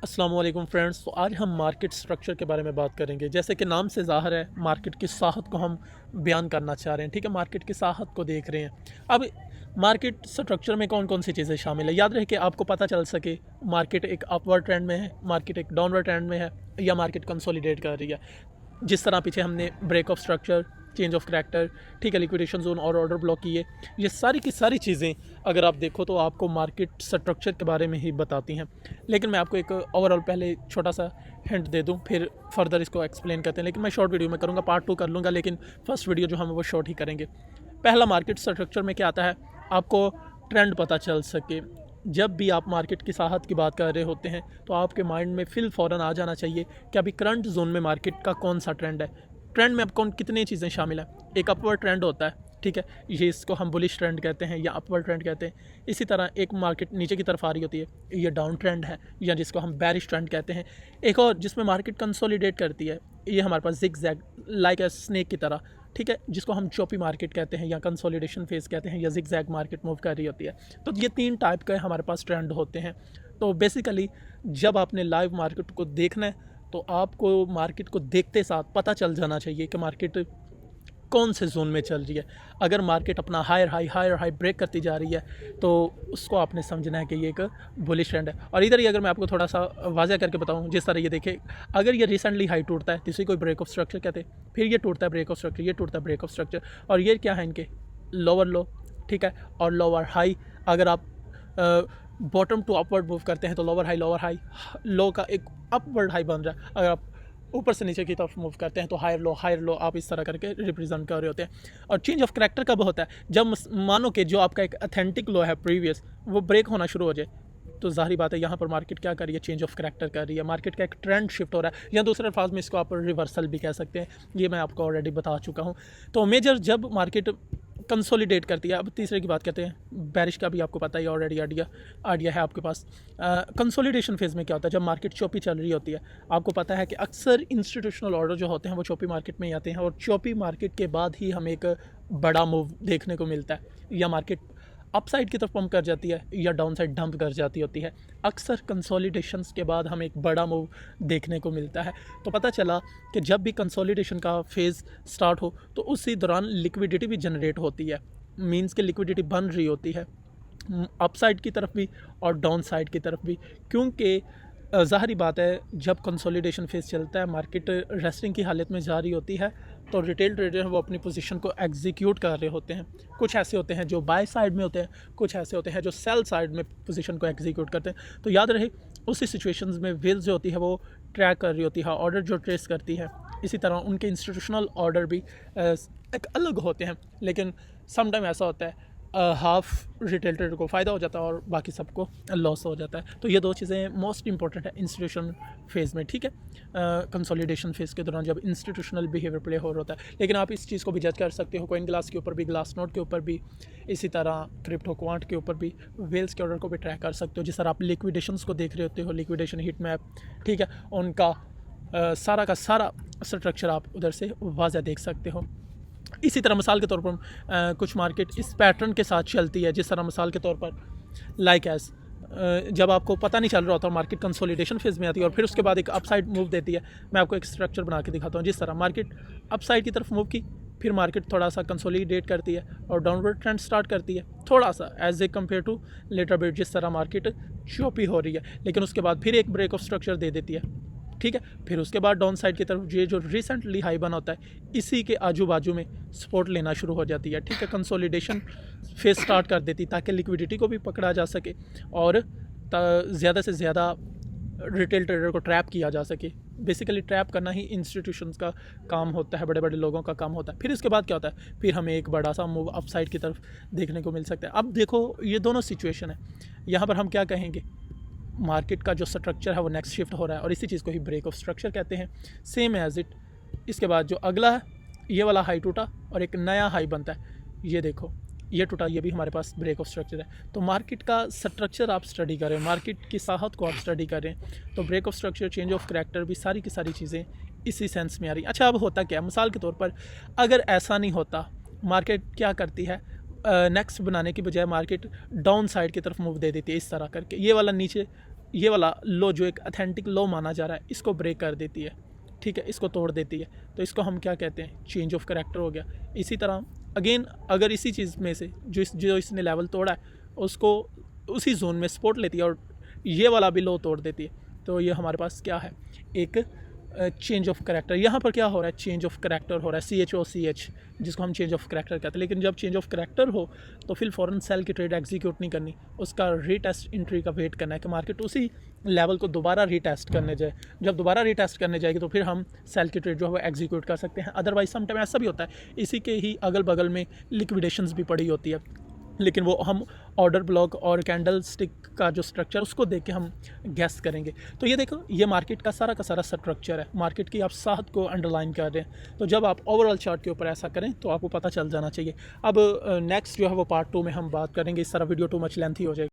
अस्सलाम वालेकुम फ्रेंड्स। तो आज हम मार्केट स्ट्रक्चर के बारे में बात करेंगे। जैसे कि नाम से ज़ाहिर है, मार्केट की साहत को हम बयान करना चाह रहे हैं। ठीक है, मार्केट की साहत को देख रहे हैं। अब मार्केट स्ट्रक्चर में कौन कौन सी चीज़ें शामिल है, याद रहे कि आपको पता चल सके मार्केट एक अपवर्ड ट्रेंड में है, मार्केट एक डाउनवर्ड ट्रेंड में है, या मार्केट कंसोलिडेट कर रही है। जिस तरह पीछे हमने break of structure, change of character, ठीक है, लिक्विडेशन जोन और ऑर्डर ब्लॉक किए, ये सारी की सारी चीज़ें अगर आप देखो तो आपको मार्केट स्ट्रक्चर के बारे में ही बताती हैं। लेकिन मैं आपको एक ओवरऑल पहले छोटा सा हिंट दे दूं, फिर फर्दर इसको एक्सप्लेन करते हैं। लेकिन मैं शॉर्ट वीडियो में करूँगा, पार्ट 2 कर लूँगा, लेकिन फर्स्ट वीडियो जो हम वो शॉर्ट ही करेंगे। पहला, मार्केट स्ट्रक्चर में क्या आता है, आपको ट्रेंड पता चल सके। जब भी आप मार्केट की साहत की बात कर रहे होते हैं तो आपके माइंड में फ़ौरन आ जाना चाहिए कि अभी करंट जोन में मार्केट का कौन सा ट्रेंड है। ट्रेंड में अब कौन कितनी चीज़ें शामिल हैं। एक अपवर्ड ट्रेंड होता है, ठीक है, ये इसको हम बुलिश ट्रेंड कहते हैं या अपवर्ड ट्रेंड कहते हैं। इसी तरह एक मार्केट नीचे की तरफ आ रही होती है, ये डाउन ट्रेंड है, या जिसको हम बेरिश ट्रेंड कहते हैं। एक और जिसमें मार्केट कंसोलिडेट करती है, ये हमारे पास zig zag like a snake की तरह, ठीक है, जिसको हम चोपी मार्केट कहते हैं या कंसोलिडेशन फेज कहते हैं, या जिग जैग मार्केट मूव कर रही होती है। तो ये 3 टाइप के हमारे पास ट्रेंड होते हैं। तो बेसिकली जब आपने लाइव मार्केट को देखना है तो आपको मार्केट को देखते साथ पता चल जाना चाहिए कि मार्केट कौन से जोन में चल रही है। अगर मार्केट अपना हायर हाई ब्रेक करती जा रही है तो उसको आपने समझना है कि ये एक बुलिश ट्रेंड है। और इधर ही अगर मैं आपको थोड़ा सा वाज़ह करके बताऊं, जिस तरह ये देखें, अगर ये रिसेंटली हाई टूटता है तो इसी को ब्रेक ऑफ स्ट्रक्चर कहते हैं। फिर ये टूटता है ब्रेक ऑफ स्ट्रक्चर, ये टूटता है ब्रेक ऑफ स्ट्रक्चर, और ये क्या है इनके लोअर लो, ठीक है, और लोअर हाई। अगर आप बॉटम टू अपवर्ड मूव करते हैं तो लोअर हाई लो का एक अपवर्ड हाई बन रहा है। अगर आप ऊपर से नीचे की तरफ मूव करते हैं तो हायर लो आप इस तरह करके रिप्रेजेंट कर रहे होते हैं। और चेंज ऑफ करैक्टर कब होता है, जब मानो कि जो आपका एक अथेंटिक लो है प्रीवियस, वो ब्रेक होना शुरू हो जाए। तो जाहिर बात है यहाँ पर मार्केट क्या कर रही है, चेंज ऑफ करैक्टर कर रही है, मार्केट का एक ट्रेंड शिफ्ट हो रहा है, या दूसरे अल्फाज में इसको आप रिवर्सल भी कह सकते हैं। ये मैं आपको ऑलरेडी बता चुका हूँ। तो मेजर जब मार्केट कंसोलिडेट करती है, अब तीसरे की बात करते हैं, बेरिश का भी आपको पता ही ऑलरेडी आइडिया है आपके पास। कंसोलिडेशन फेज़ में क्या होता है, जब मार्केट चोपी चल रही होती है, आपको पता है कि अक्सर इंस्टीट्यूशनल ऑर्डर जो होते हैं वो चोपी मार्केट में ही आते हैं, और चोपी मार्केट के बाद ही हमें एक बड़ा मूव देखने को मिलता है। या मार्केट अपसाइड की तरफ पंप कर जाती है या डाउन साइड डंप कर जाती होती है। अक्सर कंसोलिडेशंस के बाद हमें एक बड़ा मूव देखने को मिलता है। तो पता चला कि जब भी कंसोलिडेशन का फेज़ स्टार्ट हो तो उसी दौरान लिक्विडिटी भी जनरेट होती है, मींस कि लिक्विडिटी बन रही होती है अपसाइड की तरफ भी और डाउन साइड की तरफ भी। क्योंकि ज़ाहिरी बात है, जब कंसोलिडेशन फेज़ चलता है, मार्केट रेस्टिंग की हालत में जा रही होती है, तो रिटेल ट्रेडर वो अपनी पोजीशन को एग्जीक्यूट कर रहे होते हैं। कुछ ऐसे होते हैं जो बाय साइड में होते हैं, कुछ ऐसे होते हैं जो सेल साइड में पोजीशन को एग्जीक्यूट करते हैं। तो याद रहे, उसी सिचुएशंस में वेल्स जो होती है वो ट्रैक कर रही होती है, ऑर्डर जो ट्रेस करती है। इसी तरह उनके इंस्टीट्यूशनल ऑर्डर भी एक अलग होते हैं, लेकिन समटाइम ऐसा होता है हाफ रिटेल ट्रेडर को फ़ायदा हो जाता है और बाकी सबको लॉस हो जाता है। तो ये 2 चीज़ें मोस्ट इंपॉर्टेंट है इंस्टीट्यूशन फेज़ में, ठीक है, कंसोलिडेशन फेज़ के दौरान जब इंस्टीट्यूशनल बिहेवियर प्ले हो रहा होता है। लेकिन आप इस चीज़ को भी जज कर सकते हो कोइन ग्लास के ऊपर भी, ग्लास नोट के ऊपर भी, इसी तरह क्रिप्टो क्वांट के ऊपर भी, वेल्स के ऑर्डर को भी ट्रैक कर सकते हो। जिस तरह आप लिक्विडेशंस को देख रहे होते हो, लिक्विडेशन हीट मैप, ठीक है, उनका सारा का सारा स्ट्रक्चर आप उधर से वाज़ह देख सकते हो। इसी तरह मिसाल के तौर पर कुछ मार्केट इस पैटर्न के साथ चलती है, जिस तरह मिसाल के तौर पर लाइक एज जब आपको पता नहीं चल रहा होता, मार्केट कंसोलिडेशन फेज़ में आती है और फिर उसके बाद एक अपसाइड मूव देती है। मैं आपको एक स्ट्रक्चर बना के दिखाता हूँ। जिस तरह मार्केट अपसाइड की तरफ मूव की, फिर मार्केट थोड़ा सा कंसोलिडेट करती है और डाउनवर्ड ट्रेंड स्टार्ट करती है, थोड़ा सा as a compare to later bit, जिस तरह मार्केट चोपी हो रही है, लेकिन उसके बाद फिर एक ब्रेक ऑफ स्ट्रक्चर दे देती है, ठीक है। फिर उसके बाद डाउन साइड की तरफ ये जो रिसेंटली हाई बना होता है, इसी के आजू बाजू में सपोर्ट लेना शुरू हो जाती है, ठीक है। कंसोलिडेशन फेज स्टार्ट कर देती ताकि लिक्विडिटी को भी पकड़ा जा सके और ज़्यादा से ज़्यादा रिटेल ट्रेडर को ट्रैप किया जा सके। बेसिकली ट्रैप करना ही इंस्टीट्यूशंस का काम होता है, बड़े बड़े लोगों का काम होता है। फिर इसके बाद क्या होता है, फिर हमें एक बड़ा सा मूव अपसाइड की तरफ देखने को मिल सकता है। अब देखो, ये दोनों सिचुएशन है। यहाँ पर हम क्या कहेंगे, मार्केट का जो स्ट्रक्चर है वो नेक्स्ट शिफ्ट हो रहा है, और इसी चीज़ को ही ब्रेक ऑफ स्ट्रक्चर कहते हैं, सेम एज इट। इसके बाद जो अगला है, ये वाला हाई टूटा और एक नया हाई बनता है, ये देखो, ये टूटा, ये भी हमारे पास ब्रेक ऑफ स्ट्रक्चर है। तो मार्केट का स्ट्रक्चर आप स्टडी करें, मार्केट की साहत को आप स्टडी करें, तो break of structure, change of character भी सारी की सारी चीज़ें इसी सेंस में आ रही। अच्छा, अब होता क्या, मिसाल के तौर पर अगर ऐसा नहीं होता, मार्केट क्या करती है, नेक्स्ट बनाने की बजाय मार्केट डाउन साइड की तरफ मूव दे देती है इस तरह करके। ये वाला नीचे ये वाला लो जो एक अथेंटिक लो माना जा रहा है इसको ब्रेक कर देती है, ठीक है, इसको तोड़ देती है। तो इसको हम क्या कहते हैं, चेंज ऑफ करैक्टर हो गया। इसी तरह अगेन अगर इसी चीज़ में से जो इसने लेवल तोड़ा है उसको उसी जोन में सपोर्ट लेती है और ये वाला भी लो तोड़ देती है, तो ये हमारे पास क्या है, एक चेंज ऑफ करैक्टर। यहाँ पर क्या हो रहा है, चेंज ऑफ करैक्टर हो रहा है, CHOCH, जिसको हम चेंज ऑफ करैक्टर कहते हैं। लेकिन जब चेंज ऑफ करैक्टर हो तो फिर फ़ौरन सेल की ट्रेड एग्जीक्यूट नहीं करनी, उसका रीटेस्ट एंट्री का वेट करना है कि मार्केट उसी लेवल को दोबारा रीटेस्ट करने जाए। जब दोबारा रीटेस्ट करने जाएगी तो फिर हम सेल की ट्रेड जो है वो एग्जीक्यूट कर सकते हैं। अदरवाइज समटाइम ऐसा भी होता है इसी के ही अगल बगल में लिक्विडेशंस भी पड़ी होती है, लेकिन वो हम ऑर्डर ब्लॉक और कैंडल स्टिक का जो स्ट्रक्चर उसको देख के हम गैस करेंगे। तो ये देखो, ये मार्केट का सारा स्ट्रक्चर है, मार्केट की आप साथ को अंडरलाइन कर रहे हैं। तो जब आप ओवरऑल चार्ट के ऊपर ऐसा करें तो आपको पता चल जाना चाहिए। अब नेक्स्ट जो है वो पार्ट 2 में हम बात करेंगे, इस तरह वीडियो टू मच लेंथी हो जाएगी।